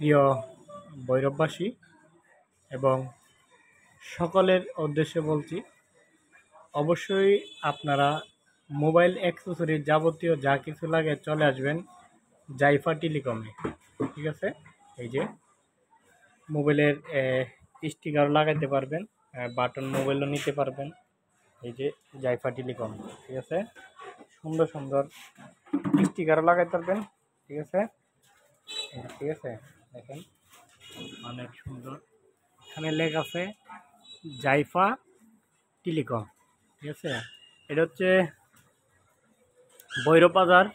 প্রিয় ভৈরববাসী এবং সকলের উদ্দেশ্যে বলছি, অবশ্যই আপনারা মোবাইল অ্যাক্সেসরিজ যাবতীয় যা কিছু লাগে চলে আসবেন জাইফা টেলিকমে। ঠিক আছে, এই যে মোবাইলের স্টিকার লাগাইতে পারবেন, বাটন মোবাইলও নিতে পারবেন। এই যে জাইফা টেলিকম, ঠিক আছে, সুন্দর সুন্দর স্টিকারও লাগাইতে পারবেন। ঠিক আছে, ঠিক আছে, দেখেন অনেক সুন্দর, এখানে লেখা আছে জাইফা টেলিকম। ঠিক আছে, এটা হচ্ছে ভৈরব বাজার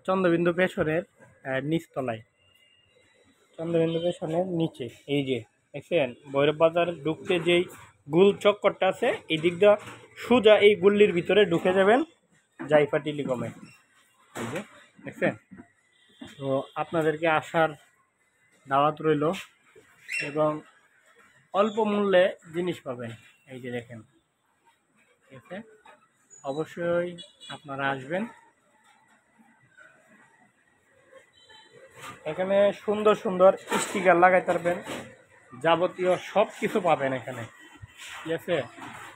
চন্দ্রবিন্দু পেশরের নিচতলায়, চন্দ্রবিন্দু পেশনের নিচে। এই যে দেখছেন ভৈরব বাজার ঢুকতে যেই গুল চক্করটা আছে, এই দিক দিয়ে সোজা এই গুল্লির ভিতরে ঢুকে যাবেন জাইফা টেলিকমে। এই যে দেখছেন, তো আপনাদেরকে আসার দাওয়াত রইল এবং অল্প মূল্যে জিনিস পাবেন। এই যে দেখেন, ঠিক আছে, অবশ্যই আপনারা আসবেন। এখানে সুন্দর সুন্দর স্টিকার লাগাইতে পারবেন, যাবতীয় সব কিছু পাবেন এখানে। ঠিক আছে,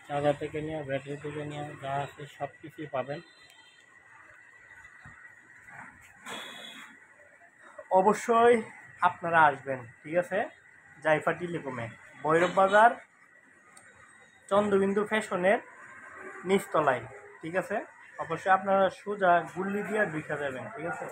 চার্জার থেকে নিয়ে ব্যাটারি থেকে নিয়ে যা আছে সব কিছুই পাবেন। অবশ্যই আপনারা আসবেন। ঠিক আছে, জাইফা টেলিকমে, ভৈরব বাজার চন্দ্রবিন্দু ফ্যাশনের নিচতলায়। ঠিক আছে, অবশ্যই আপনারা সোজা গুল্লি দিয়ে ঢুকে যাবেন। ঠিক আছে।